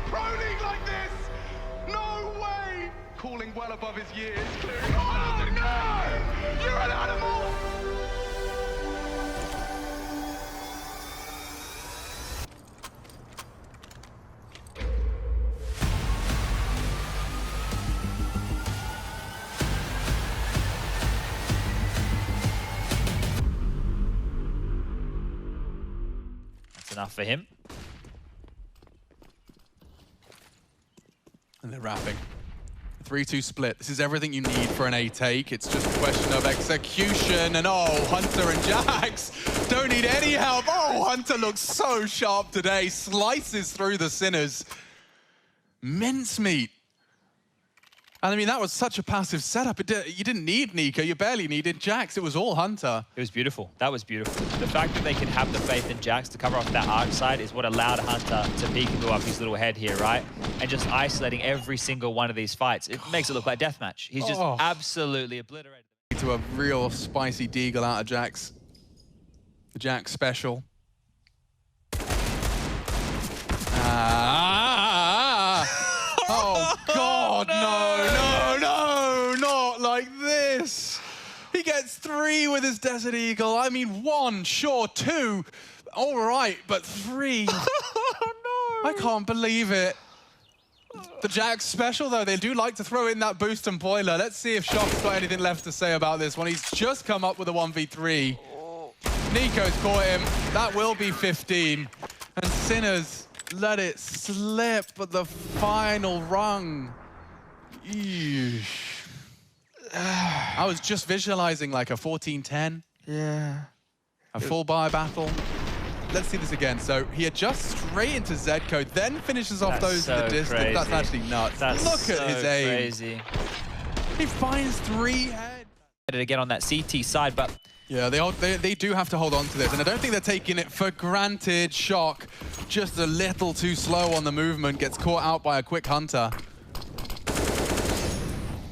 Pro League like this? No way! Calling well above his years, clearing. Oh no! You're an animal! That's enough for him. And they're wrapping. 3-2 split. This is everything you need for an A take. It's just a question of execution. And oh, Hunter and Jax don't need any help. Oh, Hunter looks so sharp today. Slices through the Sinners. Mincemeat. And I mean, that was such a passive setup. You didn't need Niko. You barely needed Jax. It was all Hunter. It was beautiful. That was beautiful. The fact that they can have the faith in Jax to cover off that arc side is what allowed Hunter to peek and go up his little head here, right? And just isolating every single one of these fights. It makes it look like deathmatch. He's just absolutely obliterated. To a real spicy deagle out of Jax. The Jax special. Oh, God, no, not like this. He gets 3 with his Desert Eagle. I mean, 1, sure, 2, all right, but 3. Oh, no. I can't believe it. The Jax special, though, they do like to throw in that boost and boiler. Let's see if Shock's got anything left to say about this one. He's just come up with a 1v3. Niko's caught him. That will be 15. And Sinners let it slip at the final rung. Eesh. I was just visualizing like a 14-10. Yeah. A full buy battle. Let's see this again. So he adjusts straight into Z code, then finishes off those in the distance. Crazy. That's actually nuts. Look at his aim. Crazy. He finds 3 heads. Again on that CT side, but yeah, they do have to hold on to this, and I don't think they're taking it for granted. Shock, just a little too slow on the movement, gets caught out by a quick Hunter.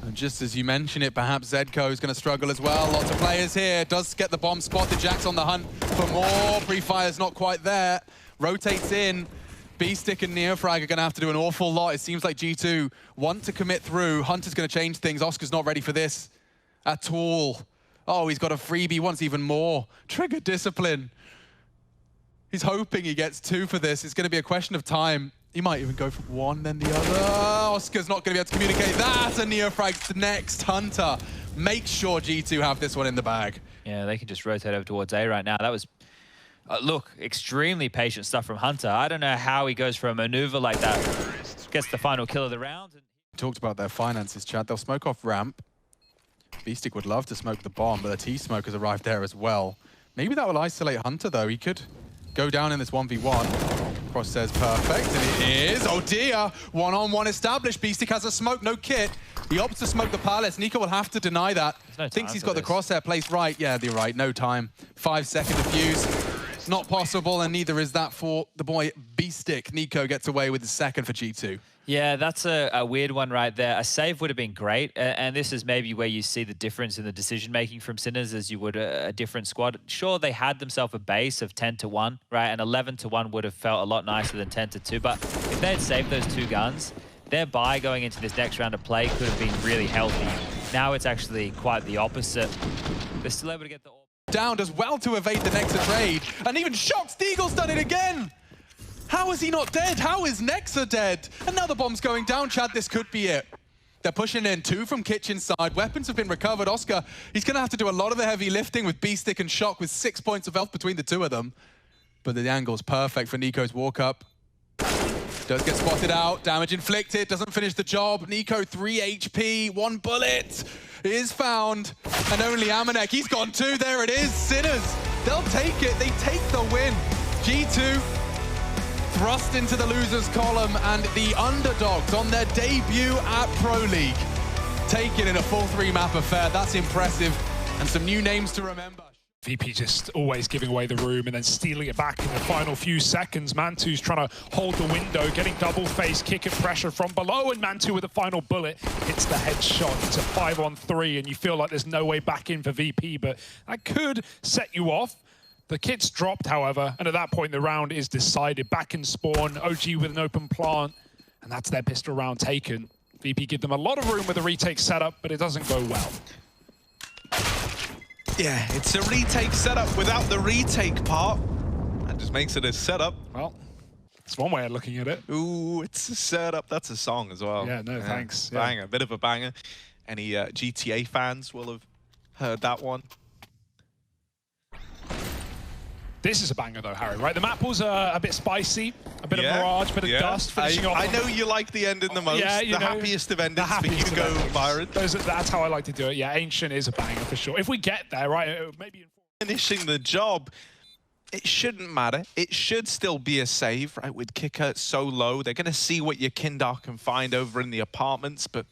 And just as you mention it, perhaps Zedco is going to struggle as well. Lots of players here. Does get the bomb spotted. Jax on the hunt for more. Pre-fire's not quite there. Rotates in. B-Stick and Neofrag are going to have to do an awful lot. It seems like G2 want to commit through. Hunter's going to change things. Oscar's not ready for this at all. Oh, he's got a freebie, wants even more. Trigger discipline. He's hoping he gets 2 for this. It's going to be a question of time. He might even go for 1, then the other. Oscar's not going to be able to communicate that. And Neofrag's next. Hunter. Make sure G2 have this one in the bag. yeah, they can just rotate over towards A right now. That was, look, extremely patient stuff from Hunter. I don't know how he goes for a maneuver like that. Gets the final kill of the round. Talked about their finances, Chad. They'll smoke off ramp. B-Stick would love to smoke the bomb, but the T-Smoke has arrived there as well. Maybe that will isolate Hunter, though. He could go down in this 1v1. Cross says perfect, and it is. Oh dear, one-on-one established. B-Stick has a smoke, no kit. He opts to smoke the palace. Niko will have to deny that. No Thinks he's got the crosshair placed right. Yeah, you're right, no time. 5-second defuse. Not possible, and neither is that for the boy B-Stick. Niko gets away with the second for G2. Yeah, that's a weird one right there. A save would have been great, and this is maybe where you see the difference in the decision-making from Sinners as you would a different squad. Sure, they had themselves a base of 10-1, right? And 11-1 would have felt a lot nicer than 10-2, but if they had saved those 2 guns, their buy going into this next round of play could have been really healthy. Now it's actually quite the opposite. They're still able to get the... Down does well to evade the Nexa trade, and even Shock's Deagle's done it again! How is he not dead? How is Nexa dead? And now the bomb's going down, Chad. This could be it. They're pushing in 2 from kitchen side. Weapons have been recovered. Oscar, he's going to have to do a lot of the heavy lifting with B-Stick and Shock with 6 points of health between the 2 of them. But the angle's perfect for Niko's walk-up. Does get spotted out. Damage inflicted. Doesn't finish the job. Niko 3 HP. 1 bullet is found. And only Amanek. He's gone too. There it is. Sinners. They'll take it. They take the win. G2 thrust into the losers column, and the underdogs on their debut at Pro League take it in a full 3-map affair. That's impressive, and some new names to remember. VP just always giving away the room and then stealing it back in the final few seconds. Mantu's trying to hold the window, getting double face, kick and pressure from below, and Mantu with the final bullet hits the headshot. It's a 5-on-3, and you feel like there's no way back in for VP, but that could set you off. The kit's dropped, however, and at that point the round is decided. Back in spawn, OG with an open plant. And that's their pistol round taken. VP give them a lot of room with the retake setup, but it doesn't go well. Yeah, it's a retake setup without the retake part. That just makes it a setup. Well, it's one way of looking at it. Ooh, it's a setup. That's a song as well. Yeah, no, thanks. Banger, bit of a banger. Any GTA fans will have heard that one. This is a banger though, Harry, right? The map was a bit spicy, a bit of mirage, a bit of dust finishing off. I know you like the ending the most. Yeah, the happiest of endings for you, go, Byron. That's how I like to do it. Yeah, Ancient is a banger for sure. If we get there, right, maybe... Finishing the job, it shouldn't matter. It should still be a save, right? With Kicker so low, they're going to see what your Kindar can find over in the apartments, but...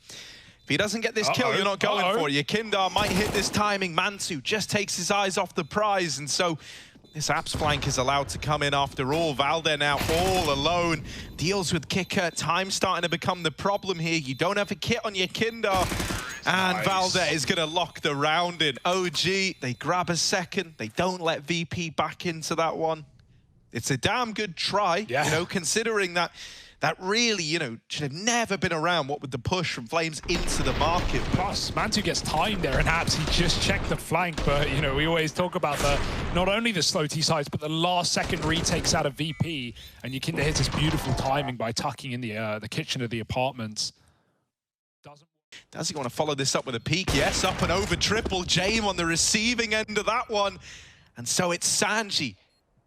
If he doesn't get this kill, you're not going for it. Your Kindar might hit this timing. Mantu just takes his eyes off the prize, and so this Apps flank is allowed to come in after all. Valde now all alone, deals with Kicker. Time starting to become the problem here. You don't have a kit on your Kindar, and nice. Valde is going to lock the round in. OG, they grab a second. They don't let VP back into that one. It's a damn good try, you know, considering that really, you know, should have never been around, what with the push from Flames into the market. Plus, Mantu gets timed there, and Apps, he just checked the flank, but, you know, we always talk about not only the slow T-sides, but the last second retakes out of VP, and Yakinda hits his beautiful timing by tucking in the kitchen of the apartments. Does he want to follow this up with a peek? Yes, up and over, triple Jame on the receiving end of that one. And so it's Sanji.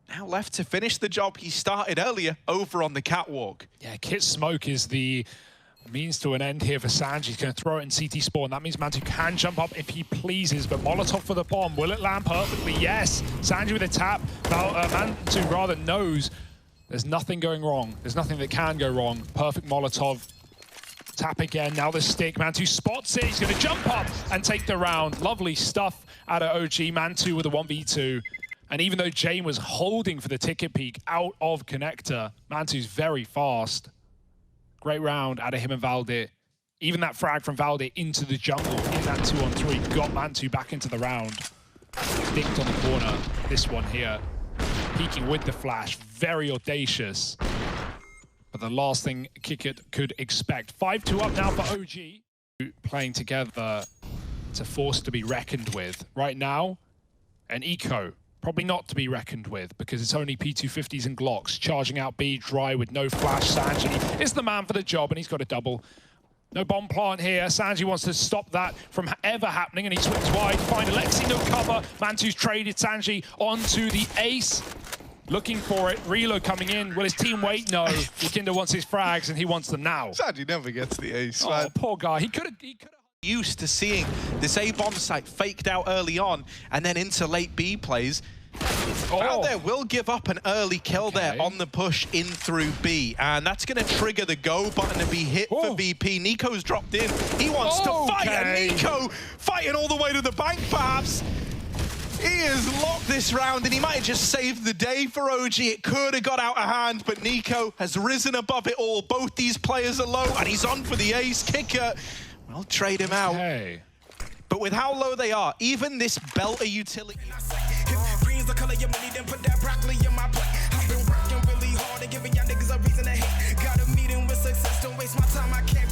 Now left to finish the job he started earlier over on the catwalk. Yeah, Kit Smoke is the means to an end here for Sanji. He's going to throw it in CT spawn. That means Mantu can jump up if he pleases, but Molotov for the bomb. Will it land perfectly? Yes. Sanji with a tap. Now Mantu rather knows there's nothing going wrong. There's nothing that can go wrong. Perfect Molotov. Tap again. Now the stick. Mantu spots it. He's going to jump up and take the round. Lovely stuff out of OG. Mantu with a 1v2. And even though Jane was holding for the ticket peak out of connector, Mantu's very fast. Great round out of him and Valde. Even that frag from Valde into the jungle in that 2-on-3 got Mantu back into the round. Dicked on the corner. This one here. Peeking with the flash. Very audacious. But the last thing Kickit could expect. 5-2 up now for OG. Playing together to force to be reckoned with. Right now, an eco. Probably not to be reckoned with, because it's only P250s and Glocks charging out B dry with no flash. Sanji is the man for the job, and he's got a double. No bomb plant here. Sanji wants to stop that from ever happening, and he swings wide. Find Alexi, no cover. Mantu's traded Sanji onto the ace. Looking for it. Reload coming in. Will his team wait? No. Yakinda wants his frags, and he wants them now. Sanji never gets the ace. Oh, poor guy. He could have. Used to seeing this A-bomb site faked out early on and then into late B plays. Valde will give up an early kill there on the push in through B, and that's going to trigger the go button to be hit for VP. Niko's dropped in. He wants to fight, and Niko fighting all the way to the bank, perhaps. He has locked this round, and he might have just saved the day for OG. It could have got out of hand, but Niko has risen above it all. Both these players are low, and he's on for the ace. Kicker, I'll trade him out. But with how low they are, even this belter utility... Green's the color of your money, then put that broccoli in my plate. I've been working really hard and giving y'all niggas a reason to hate. Got a meeting with success, don't waste my time, I can't